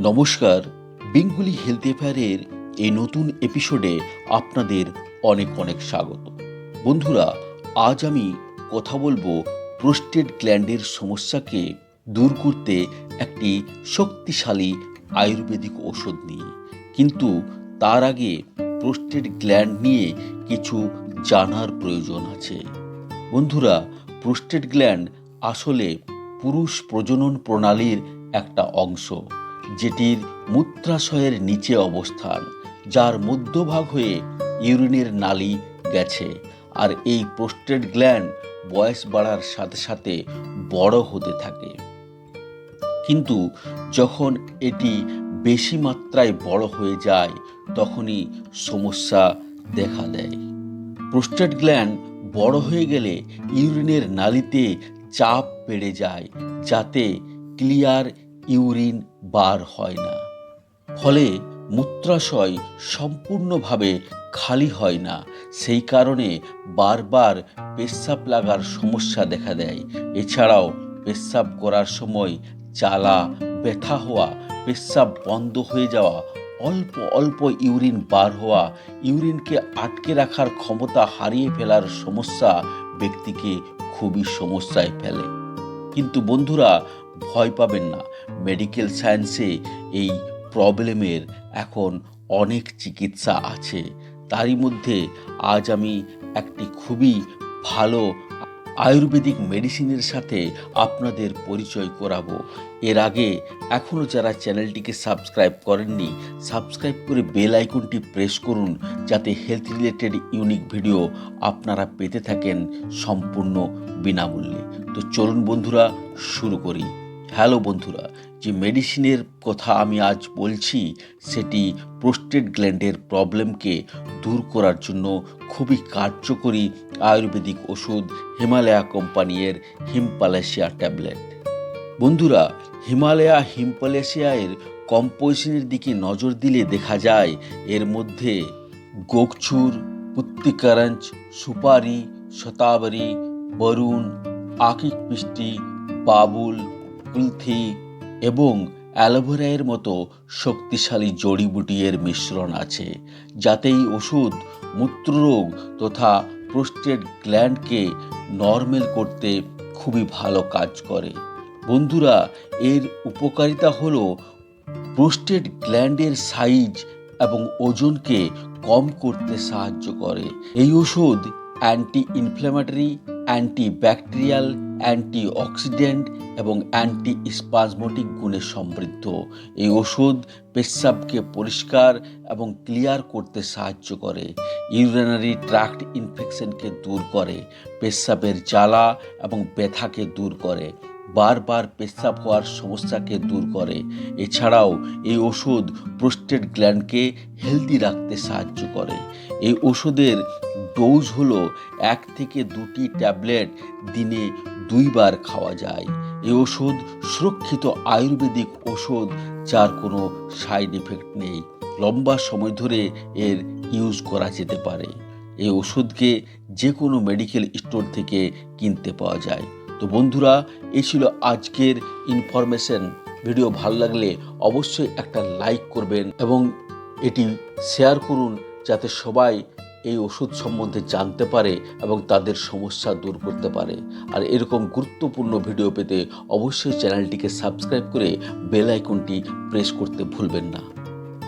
নমস্কার, Bengali health অ্যাফেয়ারের এই নতুন এপিসোডে আপনাদের অনেক অনেক স্বাগত। বন্ধুরা, আজ আমি কথা বলবো প্রোস্টেট গ্ল্যান্ডের সমস্যাকে দূর করতে একটি শক্তিশালী আয়ুর্বেদিক ওষুধ নিয়ে। কিন্তু তার আগে প্রোস্টেট গ্ল্যান্ড নিয়ে কিছু জানার প্রয়োজন আছে। বন্ধুরা, প্রোস্টেট গ্ল্যান্ড আসলে পুরুষ প্রজনন প্রণালীর একটা অংশ, যেটির মূত্রাশয়ের নিচে অবস্থান, যার মধ্যভাগ হয়ে ইউরিনের নালী গেছে। আর এই প্রোস্টেট গ্ল্যান্ড বয়স বাড়ার সাথে সাথে বড় হতে থাকে, কিন্তু যখন এটি বেশি মাত্রায় বড় হয়ে যায় তখনই সমস্যা দেখা দেয়। প্রোস্টেট গ্ল্যান্ড বড় হয়ে গেলে ইউরিনের নালীতে চাপ বেড়ে যায়, যাতে ক্লিয়ার ইউরিন বার হয় না। ফলে মূত্রাশয় সম্পূর্ণভাবে খালি হয় না। সেই কারণে বারবার পেচ্ছাপ লাগার সমস্যা দেখা দেয়। এছাড়াও পেচ্ছাপ করার সময় জ্বালা, ব্যথা হওয়া, পেচ্ছাপ বন্ধ হয়ে যাওয়া, অল্প অল্প ইউরিন বার হওয়া, ইউরিনকে আটকে রাখার ক্ষমতা হারিয়ে ফেলার সমস্যা ব্যক্তিকে খুবই সমস্যায় ফেলে। কিন্তু বন্ধুরা, ভয় পাবেন না, মেডিকেল সায়েন্সে এই প্রবলেমের এখন অনেক চিকিৎসা আছে। তারই মধ্যে আজ আমি একটি খুবই ভালো আয়ুর্বেদিক মেডিসিনের সাথে আপনাদের পরিচয় করাবো। এর আগে এখনও যারা চ্যানেলটিকে সাবস্ক্রাইব করেননি, সাবস্ক্রাইব করে বেল আইকনটি প্রেস করুন, যাতে হেলথ রিলেটেড ইউনিক ভিডিও আপনারা পেতে থাকেন সম্পূর্ণ বিনামূল্যে। তো চলুন বন্ধুরা, শুরু করি। হ্যালো বন্ধুরা, যে মেডিসিনের কথা আমি আজ বলছি সেটি প্রোস্টেট গ্ল্যান্ডের প্রবলেমকে দূর করার জন্য খুবই কার্যকরী আয়ুর্বেদিক ওষুধ হিমালয়া কোম্পানির হিমপ্যালাসিয়া ট্যাবলেট। বন্ধুরা, হিমালয়া হিমপ্যালাসিয়ার কম্পোজিশনের দিকে নজর দিলে দেখা যায় এর মধ্যে গোকচুর, পুত্তিকারঞ্চ, সুপারি, শতাবরী, বরুণ, আকিক পিষ্টি, বাবুল, কুলথি এবং অ্যালোভেরার মতো শক্তিশালী জড়িবুটি এর মিশ্রণ আছে, যাতে এই ওষুধ মূত্ররোগ তথা প্রোস্টেট গ্ল্যান্ডকে নরমাল করতে খুবই ভালো কাজ করে। বন্ধুরা, এর উপকারিতা হলো প্রোস্টেট গ্ল্যান্ডের সাইজ এবং ওজনকে কম করতে সাহায্য করে। এই ওষুধ অ্যান্টি ইনফ্ল্যামেটরি, অ্যান্টিব্যাকটেরিয়াল, অ্যান্টিঅক্সিডেন্ট এবং অ্যান্টি স্পাজমোটিক গুণে সমৃদ্ধ। এই ওষুধ পেচ্ছাপকে পরিষ্কার এবং ক্লিয়ার করতে সাহায্য করে, ইউরিনারি ট্র্যাক্ট ইনফেকশনকে দূর করে, পেচ্ছাপের জ্বালা এবং ব্যথাকে দূর করে, বারবার পেচ্ছাপ হওয়ার সমস্যাকে দূর করে। এছাড়াও এই ওষুধ প্রোস্টেট গ্ল্যান্ডকে হেলদি রাখতে সাহায্য করে। এই ওষুধের ডোজ হলো 1 থেকে 2টি ট্যাবলেট দিনে 2 বার খাওয়া যায়। এই ওষুধ সুরক্ষিত আয়ুর্বেদিক ওষুধ, যার কোনো সাইড এফেক্ট নেই। লম্বা সময় ধরে এর ইউজ করা যেতে পারে। এই ওষুধকে যে কোনো মেডিকেল স্টোর থেকে কিনতে পাওয়া যায়। তো বন্ধুরা, এই ছিল আজকের ইনফরমেশন। ভিডিও ভালো লাগলে অবশ্যই একটা লাইক করবেন এবং এটি শেয়ার করুন, যাতে সবাই এই ওষুধ সম্বন্ধে জানতে পারে এবং তাদের সমস্যা দূর করতে পারে। আর এরকম গুরুত্বপূর্ণ ভিডিও পেতে অবশ্যই চ্যানেলটিকে সাবস্ক্রাইব করে বেল আইকনটি প্রেস করতে ভুলবেন না।